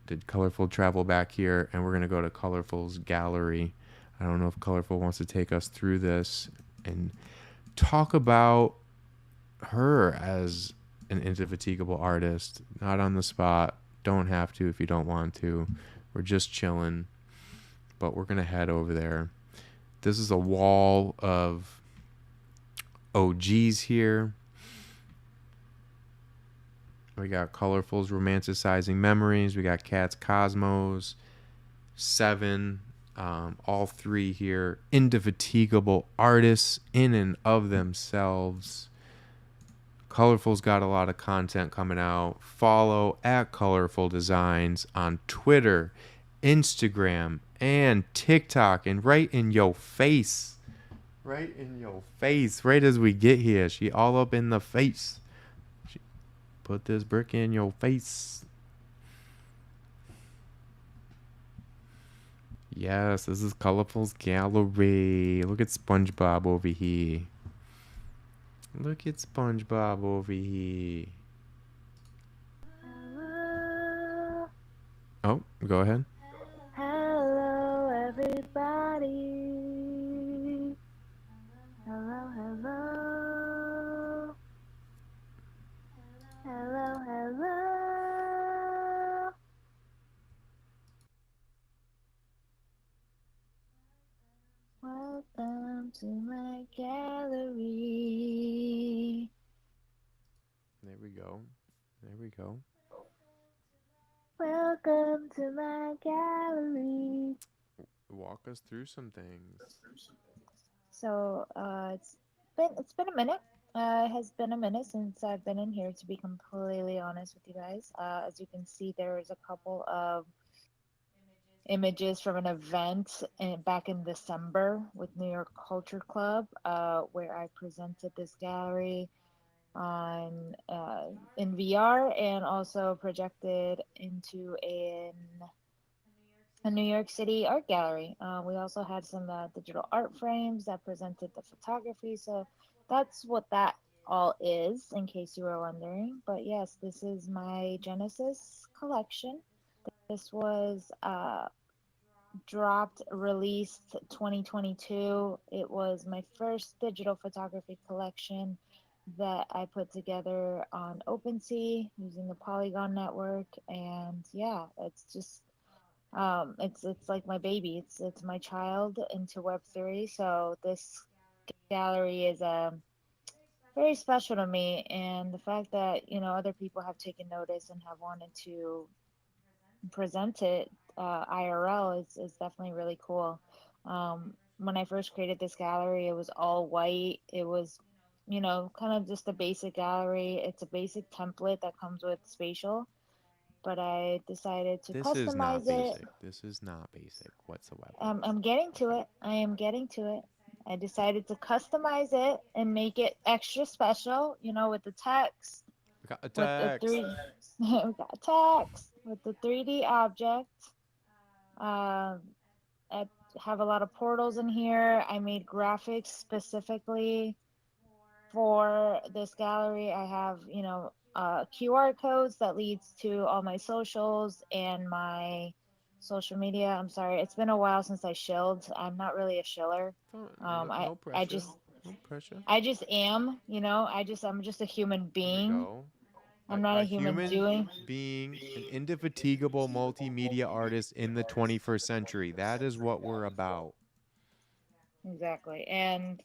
Did Kolorful travel back here? And we're going to go to Kolorful's gallery. I don't know if Kolorful wants to take us through this and talk about her as an indefatigable artist. Not on the spot. Don't have to if you don't want to. We're just chilling. But we're going to head over there. This is a wall of OGs here. We got Kolorful's Romanticizing Memories. We got Cat's Cosmos. Seven. All three here. Indefatigable artists in and of themselves. Kolorful's got a lot of content coming out. Follow at Kolorful Designs on Twitter, Instagram, and TikTok. And right in your face. Right in your face. Right as we get here. She all up in the face. Put this brick in your face. Yes, this is Kolorful's gallery. Look at SpongeBob over here. Look at SpongeBob over here. Hello, Oh, go ahead. hello, everybody. Hello, hello. Hello, hello. Welcome to my gallery. There we go. There we go. Welcome to my gallery. Walk us through some things. So, it's been a minute. It has been a minute since I've been in here, to be completely honest with you guys. As you can see, there is a couple of images from an event back in December with New York Culture Club, where I presented this gallery on in VR and also projected into a New York City art gallery. We also had some digital art frames that presented the photography. So that's what that all is, in case you were wondering. But yes, this is my Genesis collection. This was released 2022. It was my first digital photography collection that I put together on OpenSea using the Polygon network. And yeah, it's just it's like my baby. It's my child into Web3. So this gallery is very special to me, and the fact that other people have taken notice and have wanted to present it IRL is definitely really cool. When I first created this gallery, it was all white. It was, kind of just a basic gallery. It's a basic template that comes with spatial, but I decided to This is not customize it. basic. This is not basic whatsoever. I'm getting to it. I am getting to it. I decided to customize it and make it extra special, with the text, We got a with the text. three, we got text, with the 3D object. Um, I have a lot of portals in here. I made graphics specifically for this gallery. I have, QR codes that leads to all my socials and my social media. I'm sorry, it's been a while since I shilled. I'm not really a shiller. No, I no I pressure. just No pressure. I just am, I'm just a human There we being. go. I'm not A a human human doing. being, an indefatigable multimedia artist in the 21st century. That is what we're about. Exactly. And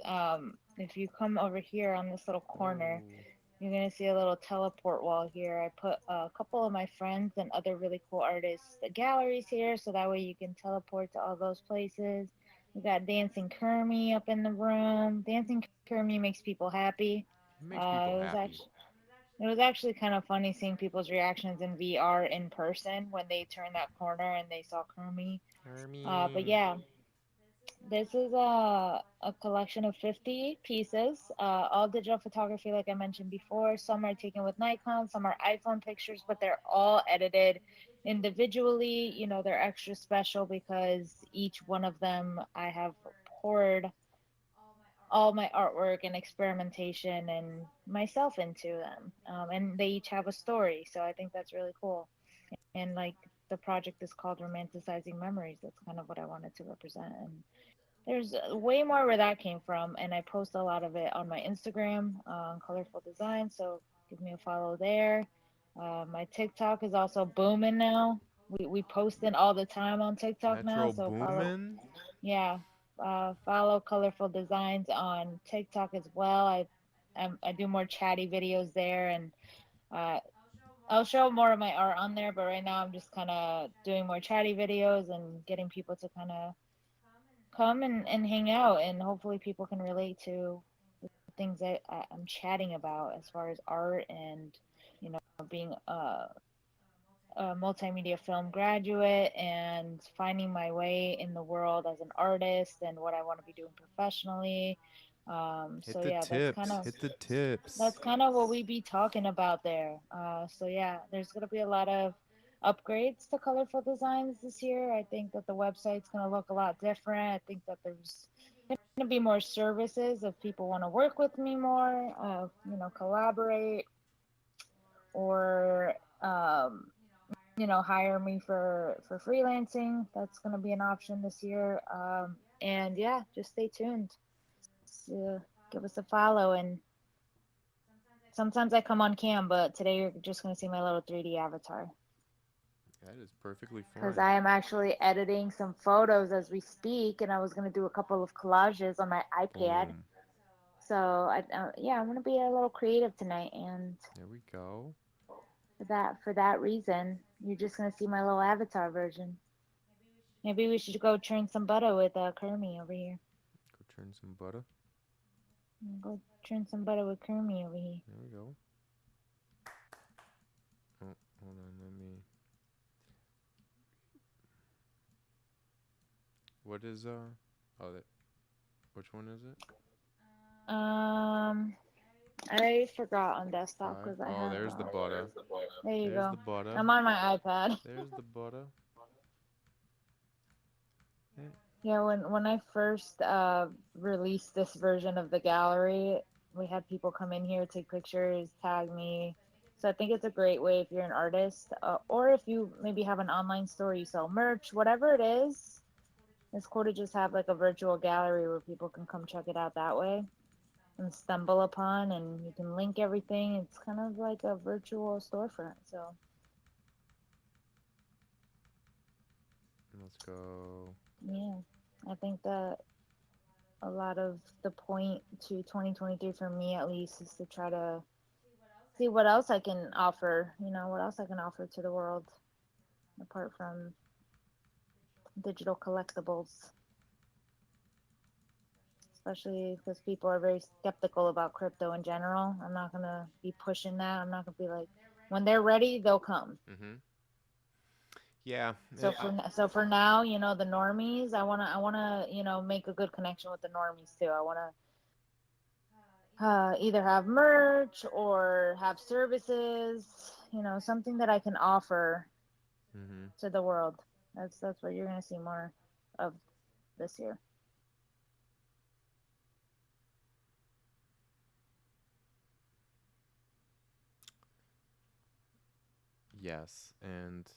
if you come over here on this little corner, Oh, you're gonna see a little teleport wall here. I put a couple of my friends and other really cool artists' galleries here, so that way you can teleport to all those places. We got Dancing Kermie up in the room. Dancing Kermie makes people happy. it makes people It was happy. actually kind of funny seeing people's reactions in VR in person when they turned that corner and they saw Kermie. But Army. yeah, this is a collection of 50 pieces, all digital photography, like I mentioned before. Some are taken with Nikon, some are iPhone pictures, but they're all edited individually. They're extra special because each one of them I have poured all my artwork and experimentation and myself into them. And they each have a story, so I think that's really cool. And like the project is called Romanticizing Memories. That's kind of what I wanted to represent. And there's way more where that came from. And I post a lot of it on my Instagram, Colorful Design. So give me a follow there. My TikTok is also booming now. We posting all the time on TikTok now. Metro So follow, Boomin. yeah, follow Colorful Designs on TikTok as well. I do more chatty videos there, and uh, I'll show more of my art on there. But right now, I'm just kind of doing more chatty videos and getting people to kind of come and hang out, and hopefully people can relate to the things that I'm chatting about as far as art and being a multimedia film graduate and finding my way in the world as an artist and what I want to be doing professionally. Hit So the yeah, tips. Hit the that's tips. kind of what we be talking about there. So yeah, there's gonna be a lot of upgrades to Colorful Designs this year. I think that the website's gonna look a lot different. I think that there's gonna be more services if people want to work with me more, collaborate or hire me for freelancing. That's gonna be an option this year. And yeah, just stay tuned. Give us a follow, and sometimes I come on cam, but today you're just going to see my little 3D avatar That is perfectly because fine. I am actually editing some photos as we speak, and I was going to do a couple of collages on my iPad. Boom. So yeah, I'm going to be a little creative tonight, and There we go. for that reason, you're just going to see my little avatar version. Maybe we should go churn some butter with Kermie over here. Go turn some butter. Go churn some butter with Kermie over here. There we go. Oh, hold on. Let me. What is Oh, that. Which one is it? Um, I forgot on desktop Five. because I Oh, have. there's the butter. There you There's the go. butter. I'm on my iPad. There's the butter. Eh, Yeah, when I first released this version of the gallery, we had people come in here, take pictures, tag me. So I think it's a great way if you're an artist, or if you maybe have an online store, you sell merch, whatever it is. It's cool to just have like a virtual gallery where people can come check it out that way and stumble upon, and you can link everything. It's kind of like a virtual storefront. So Let's go. yeah, I think that a lot of the point to 2023 for me at least is to try to see what else I can offer, what else I can offer to the world apart from digital collectibles, especially because people are very skeptical about crypto in general. I'm not going to be pushing that. I'm not going to be like, when they're ready, they'll come. Mm-hmm. Yeah. So for now, the normies, I want to, make a good connection with the normies too. I want to either have merch or have services, something that I can offer Mm-hmm. to the world. That's what you're gonna see more of this year. Yes, and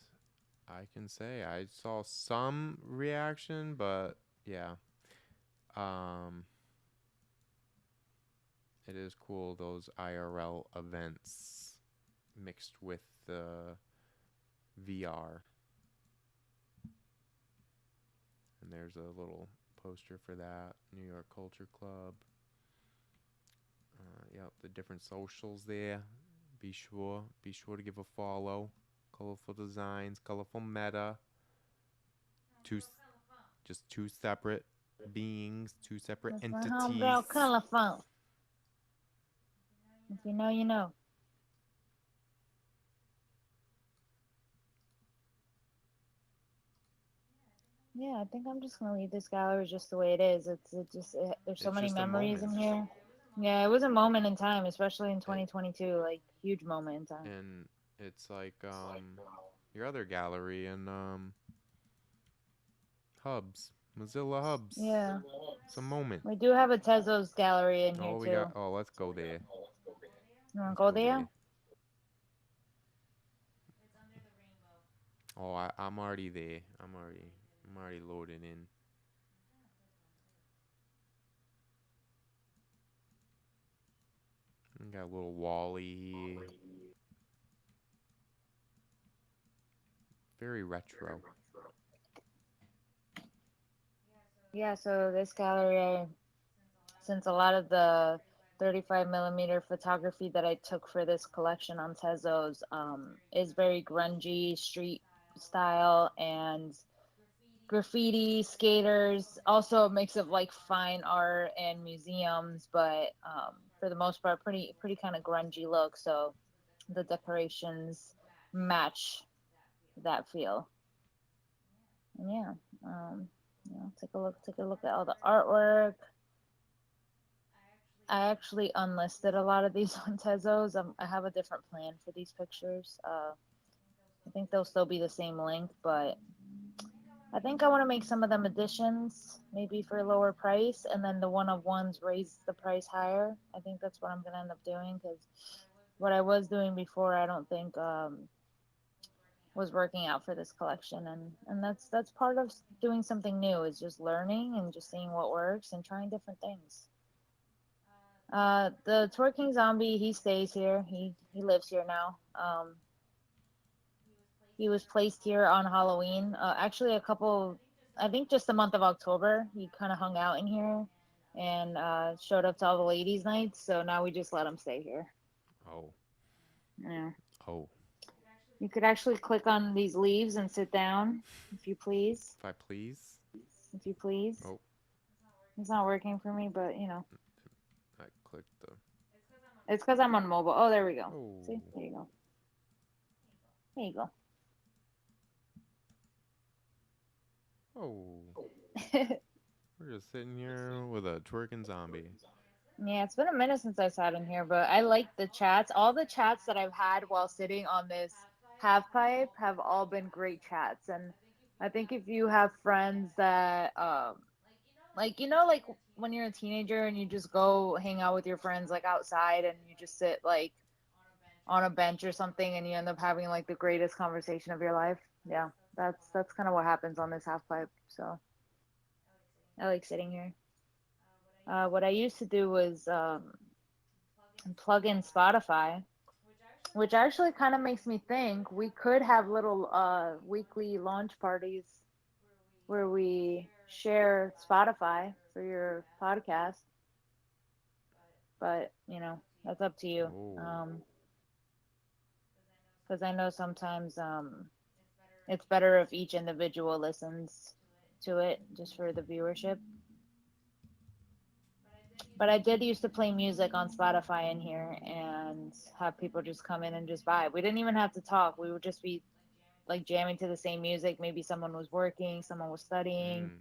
I can say I saw some reaction, but yeah. Um, it is cool those IRL events mixed with the VR. And there's a little poster for that. New York Culture Club. Yep, the different socials there. Be sure to give a follow. Colorful Designs, Colorful Meta. Two, just two separate beings, two separate That's my homegirl entities. Colorful. If you know, you know. Yeah, I think I'm just gonna leave this gallery just the way it is. There's so It's many just a memories in moment. here. Yeah, it was a moment in time, especially in 2022, like huge moment in time. And it's like your other gallery and Hubs, Mozilla Hubs. Yeah, It's a moment. we do have a Tezos gallery in here Oh, we got. too. Oh, let's go there. You wanna Let's go go there? there. Oh, I'm already there. I'm already loaded in. We got a little Wally here. Very retro. Yeah, so this gallery, since a lot of the 35 millimeter photography that I took for this collection on Tezos is very grungy street style and graffiti, skaters, also a mix of like fine art and museums, but for the most part, pretty kind of grungy look. So the decorations match that feel. And yeah, um, take a look at all the artwork. I actually unlisted a lot of these on Tezos. I have a different plan for these pictures. I think they'll still be the same link, but I think I want to make some of them additions, maybe for a lower price, and then the one of ones raise the price higher. I think that's what I'm gonna end up doing because what I was doing before, I don't think was working out for this collection, and that's part of doing something new is just learning and just seeing what works and trying different things. The twerking zombie, he stays here. He lives here now. He was placed here on Halloween. Actually, I think just the month of October, he kind of hung out in here and showed up to all the ladies' nights. So now we just let him stay here. Oh, Yeah. oh. You could actually click on these leaves and sit down, if you please. If I please. If you please. Oh, It's not working for me, but I clicked the. it's because I'm on mobile. Oh, there we go. See, Oh, there you go. There you oh. go. We're just sitting here with a twerking zombie. Yeah, it's been a minute since I sat in here, but I like the chats. All the chats that I've had while sitting on this half pipe have all been great chats. And I think if you have friends that like like when you're a teenager and you just go hang out with your friends like outside and you just sit like on a bench or something and you end up having like the greatest conversation of your life. Yeah, that's kind of what happens on this half pipe. So I like sitting here. What I used to do was plug in Spotify, which actually kind of makes me think we could have little weekly launch parties where we share Spotify for your podcast. But that's up to you. Oh, Because I know sometimes it's better if each individual listens to it just for the viewership. But I did used to play music on Spotify in here and have people just come in and just vibe. We didn't even have to talk. We would just be like jamming to the same music. Maybe someone was working, someone was studying, mm,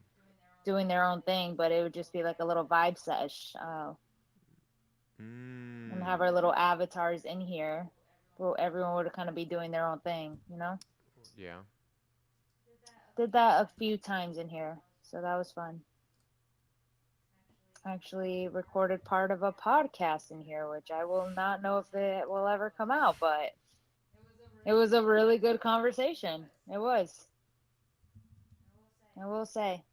doing their own thing, but it would just be like a little vibe sesh. And have mm. our little avatars in here. Well, everyone would kind of be doing their own thing. Yeah, Did that a few times in here, so that was fun. Actually recorded part of a podcast in here, which I will not know if it will ever come out, but it was a really good conversation. It was. I will say.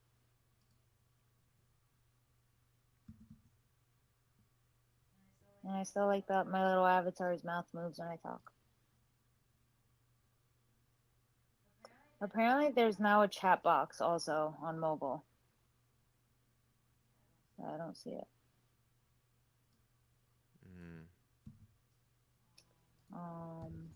And I still like that my little avatar's mouth moves when I talk. Apparently, there's now a chat box also on mobile. I don't see it. mm. Um,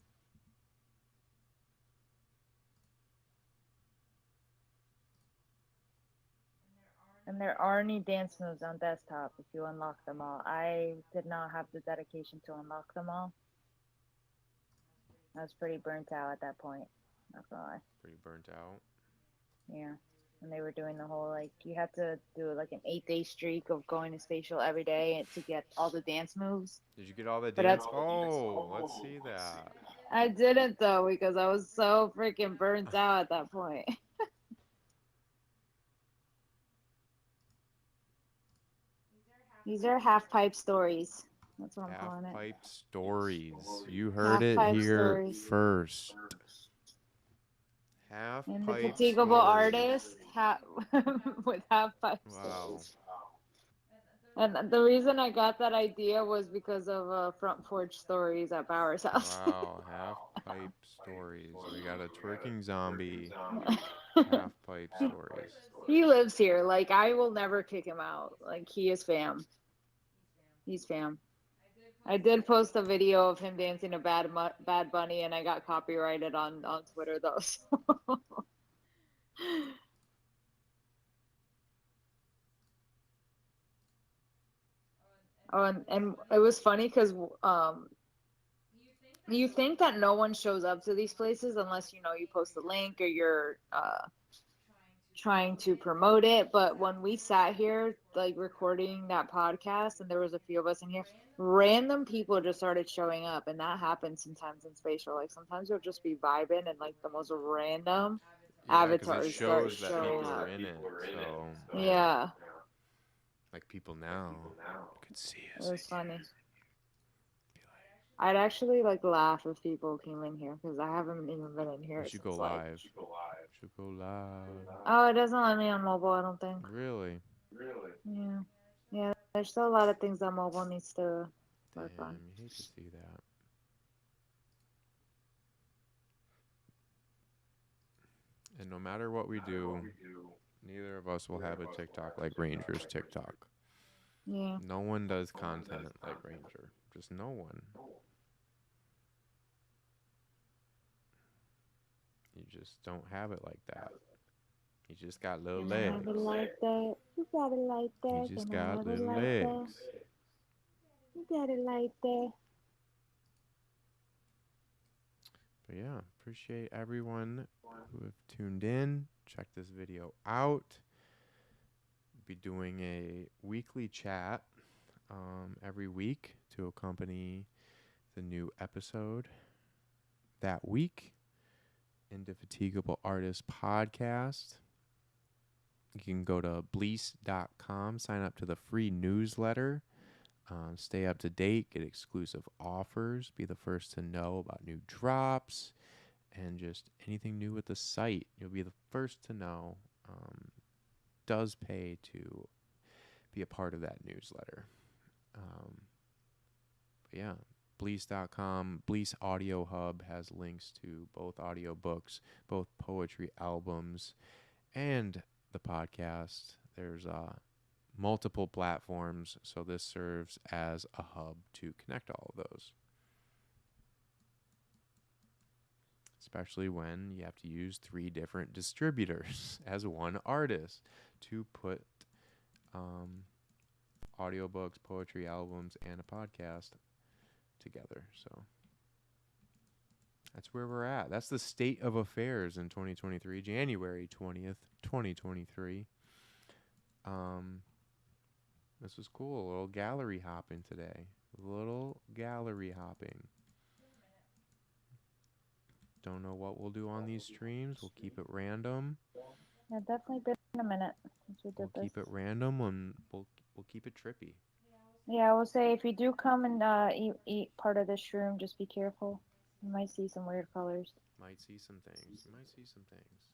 and there are any dance moves on desktop if you unlock them all. I did not have the dedication to unlock them all. I was pretty burnt out at that point. Not gonna lie. Pretty burnt out. Yeah. And they were doing the whole like you had to do like an 8 day streak of going to spatial every day to get all the dance moves. Did you get all the But dance? Oh, let's see that. I didn't though because I was so freaking burnt out at that point. These are half pipe stories. That's what I'm Half calling it. pipe stories. You heard Half it pipe here stories. first. Half pipe Indefatigable stories. artist with half pipe Wow. stories. And the reason I got that idea was because of front porch stories at Bauer's house. Wow. Half pipe stories. We got a twerking zombie. Half pipe stories. He lives here. Like I will never kick him out. Like he is fam. He's fam. I did post a video of him dancing to Bad Bunny, and I got copyrighted on Twitter though. So. Oh, and it was funny because um you think that no one shows up to these places unless you post a link or you're trying to promote it. But when we sat here like recording that podcast and there was a few of us in here, random people just started showing up, and that happens sometimes in spatial. Like sometimes you'll just be vibing and like the most random Yeah, because it avatars start shows that showing people are up. in it. So, yeah. Yeah, Like people now could see it us was in funny. here. Be like, I'd actually like laugh if people came in here because I haven't even been in we here should go since like. live. Should go live. Oh, it doesn't let me on mobile, I don't think. Really? Yeah. Yeah, there's still a lot of things that mobile needs to work on. Damn, you hate to see that. And no matter what we do, neither of us will have a TikTok like Ranger's TikTok. Yeah. No one does content like Ranger. Just no one. You just don't have it like that. You just got little Can I have it legs. like that? You got it like You that. just Can I got have it little like that? legs. You got it like that. But yeah, appreciate everyone who have tuned in. Check this video out. Be doing a weekly chat every week to accompany the new episode that week. Indefatigable Artist Podcast. You can go to bleace.com, sign up to the free newsletter, stay up to date, get exclusive offers, be the first to know about new drops, and just anything new with the site. You'll be the first to know. Does pay to be a part of that newsletter. But yeah, Bleace.com. Bleace Audio Hub has links to both audiobooks, both poetry albums, and the podcast. There's multiple platforms, so this serves as a hub to connect all of those. Especially when you have to use 3 different distributors as one artist to put audiobooks, poetry albums, and a podcast together. So that's where we're at. That's the state of affairs in 2023, January 20th, 2023. This was cool. A little gallery hopping today. Little gallery hopping. Don't know what we'll do on these streams. We'll keep it random. Yeah, definitely been a minute since we We'll did this. keep it random and we'll keep it trippy. Yeah, I will say if you do come and eat part of this room, just be careful. You might see some weird colors. Might see some things. You might see some things.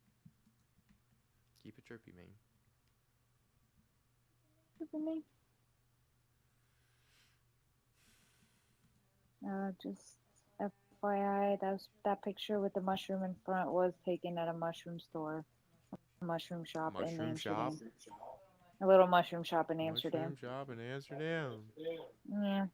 Keep it trippy, man. Look at me. Just FYI, that picture with the mushroom in front was taken at a mushroom store, a mushroom shop in Mushroom shop. Amsterdam. A little mushroom shop in Mushroom Amsterdam. shop in Amsterdam. Yeah.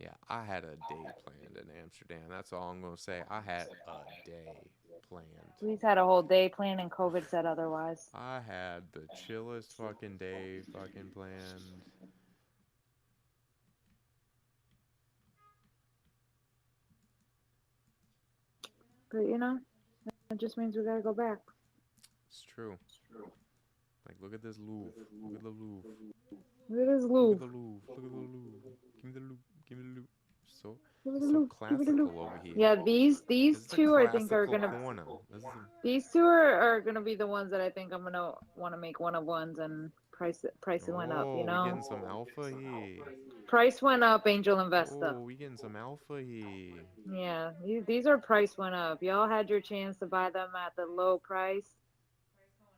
Yeah, I had a day planned in Amsterdam. That's all I'm going to say. I had a day planned. We've had a whole day planned and COVID said otherwise. I had the chillest fucking day fucking planned. But that just means we gotta go back. It's true. Like, look at this Louvre. Look at the Louvre. Look at this Look at the Louvre. Louvre. Look at the Louvre. Give me the Louvre. Give me the Louvre. So, Look at the it's so Louvre. Give it a classical Louvre. over here. Yeah, This these is the two I think are classical gonna corner. This is the... these two are gonna be the ones that I think I'm gonna want to make one of ones and price it went up. Oh, we getting some alpha here. price went up, Angel Investor. Oh, we getting some alpha here. Yeah, these are price went up. Y'all had your chance to buy them at the low price.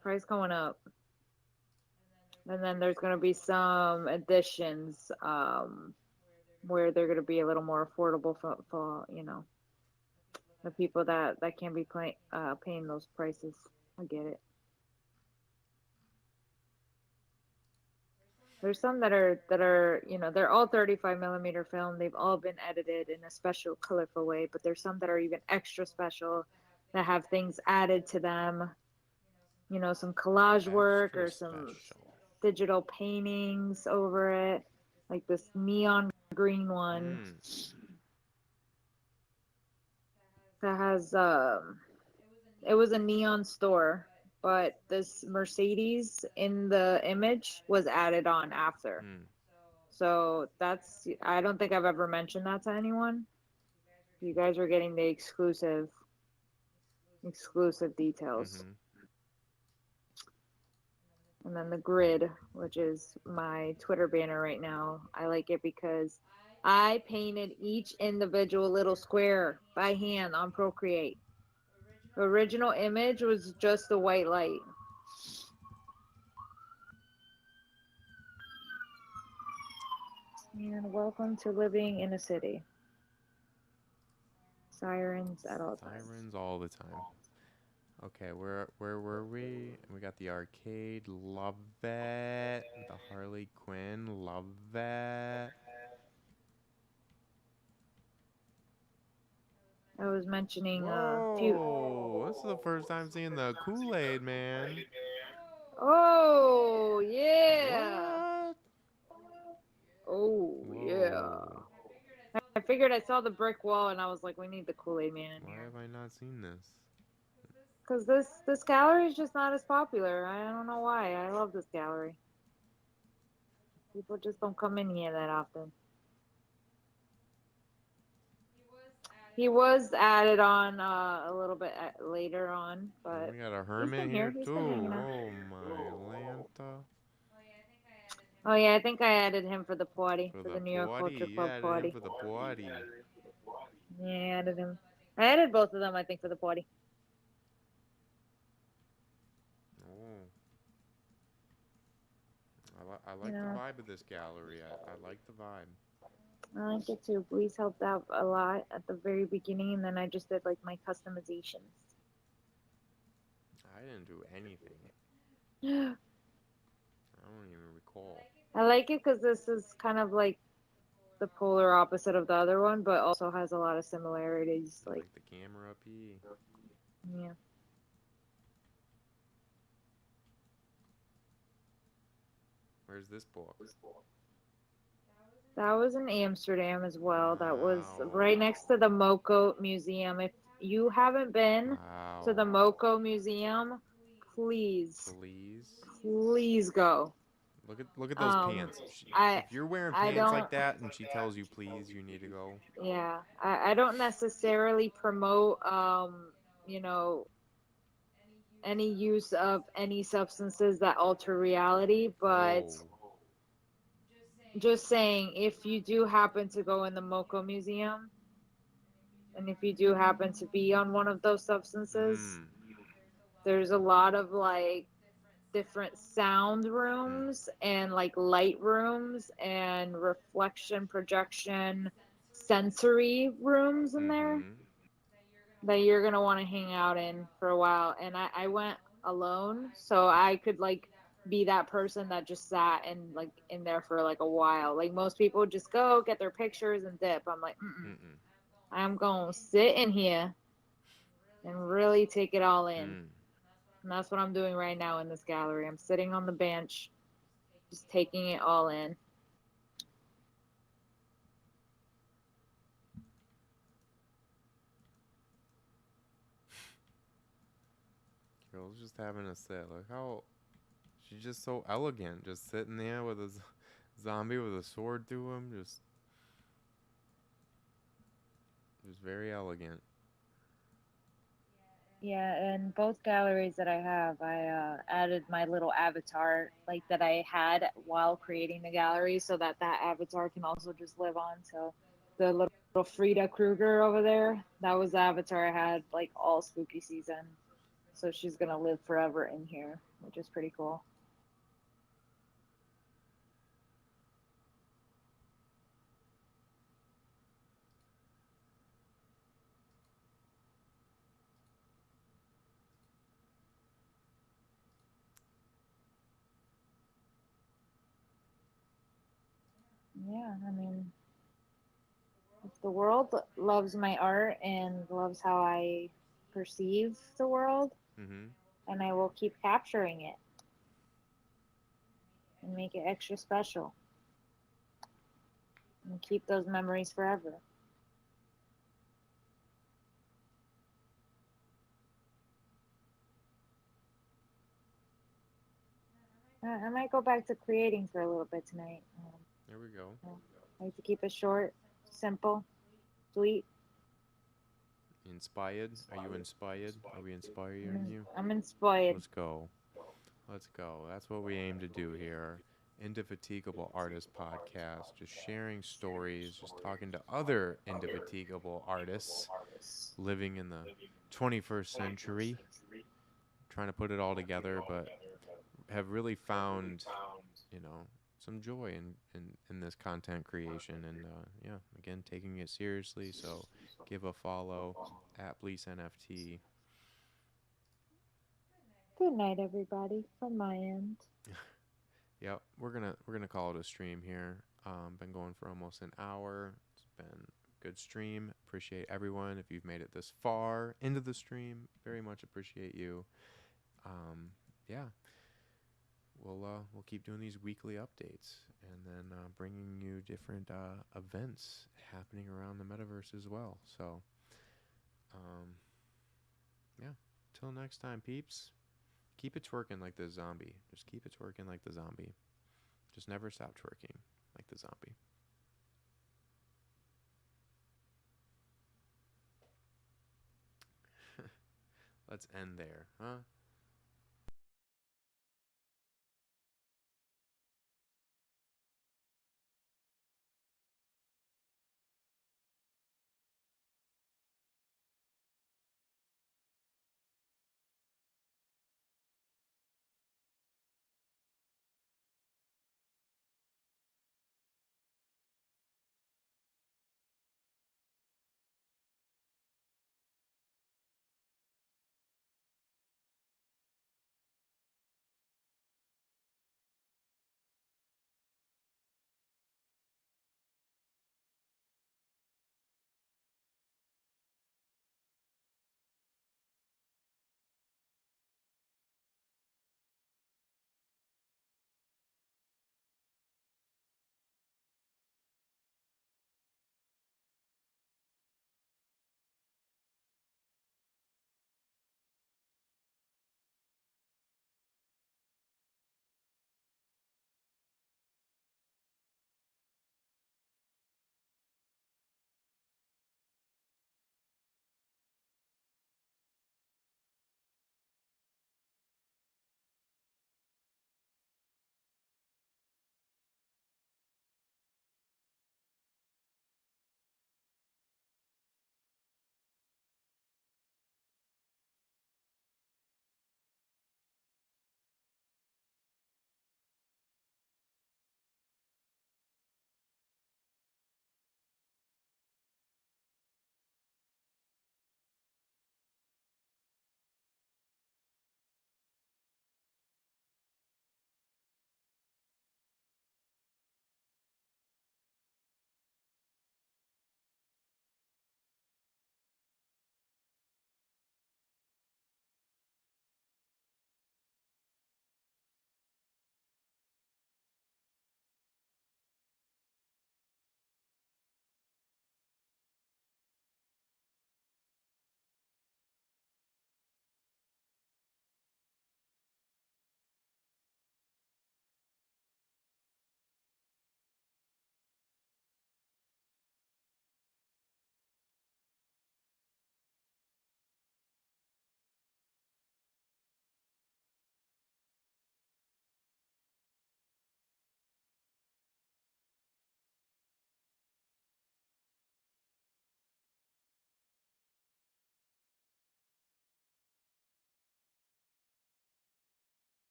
Price going up. And then there's going to be some additions where they're going to be a little more affordable for the people that can't be paying those prices. I get it. There's some that are they're all 35 millimeter film. They've all been edited in a special colorful way, but there's some that are even extra special that have things added to them. Some collage work Extra or some special. digital paintings over it, like this neon green one Hmm. that has it was a neon store, but this Mercedes in the image was added on after. Hmm. So that's I don't think I've ever mentioned that to anyone. You guys are getting the exclusive details. Mm-hmm. And then the grid, which is my Twitter banner right now. I like it because I painted each individual little square by hand on Procreate. The original image was just a white light. And welcome to living in a city. Sirens at all times. Sirens all the time. Okay, where were we? We got the arcade. Love it. The Harley Quinn. Love it. I was mentioning a few. Whoa! This is the first time seeing the Kool-Aid man. Oh, yeah. What? Oh, yeah. Whoa! I figured I saw the brick wall and I was like, we need the Kool-Aid Man in Why here. have I not seen this? Because this gallery is just not as popular. I don't know why. I love this gallery. People just don't come in here that often. He was added on a little bit later on, And but we got a he's hermit been here. here He's too. been hanging out. Oh my Lanta. Oh yeah, I think I added him for the party, For for the the New York Culture party. Club Yeah, him party. for the party. Yeah, I added him. I added both of them, I think, for the party. Oh. I You like the know, vibe of this gallery. I like the vibe. I like it too. Bleace helped out a lot at the very beginning, and then I just did like my customizations. I didn't do anything. I I don't even recall. like it because this is kind of like the polar opposite of the other one, but also has a lot of similarities. I Like, like the camera up here. yeah, Where's this book? that was in Amsterdam as well. That was Wow. right next to the MoCo Museum. If you haven't been to the Wow. MoCo Museum, please, Please. please go. Look at those Um, pants. I If you're wearing I pants don't. like that and she tells you please, you need to go. Yeah, I don't necessarily promote you know any use of any substances that alter reality, but Whoa. just saying if you do happen to go in the MoCo Museum and if you do happen to be on one of those substances, Mmm. there's a lot of like different sound Hmm. rooms and like light rooms and reflection projection sensory rooms in there Mm-hmm. that you're gonna want to hang out in for a while. And I went alone, so I could like be that person that just sat and like in there for like a while. Like most people just go get their pictures and dip. I'm like, Mm-mm. I'm gonna sit in here and really take it all in. Hmm. And that's what I'm doing right now in this gallery. I'm sitting on the bench, just taking it all in. Girl's just having a sit. Like how she's just so elegant, just sitting there with a zombie with a sword through him, just very elegant. Yeah, and both galleries that I have, I added my little avatar like that I had while creating the gallery, so that that avatar can also just live on. So the little Frida Krueger over there, that was the avatar I had like all spooky season. So she's gonna live forever in here, which is pretty cool. Yeah, I mean, if the world loves my art and loves how I perceive the world, Mm-hmm. and I will keep capturing it and make it extra special and keep those memories forever. I might go back to creating for a little bit tonight. There we go. I like to keep it short, simple, sweet. Inspired? Are you inspired? Are we inspiring you? I'm inspired. Let's go. Let's go. That's what we aim to do here. Indefatigable Artist Podcast. Just sharing stories, just talking to other indefatigable artists living in the 21st century, trying to put it all together, but have really found, you know, some joy in this content creation. And yeah, again, taking it seriously. So give a follow at Bleace NFT. Good night, everybody, from my end. Yep, we're gonna call it a stream here. Been going for almost an hour. It's been a good stream. Appreciate everyone. If you've made it this far into the stream, very much appreciate you. Yeah, we'll keep doing these weekly updates and then bringing you different events happening around the metaverse as well. So, um, yeah. Till next time, peeps. Keep it twerking like the zombie. Just keep it twerking like the zombie. Just never stop twerking like the zombie. Let's end there, huh?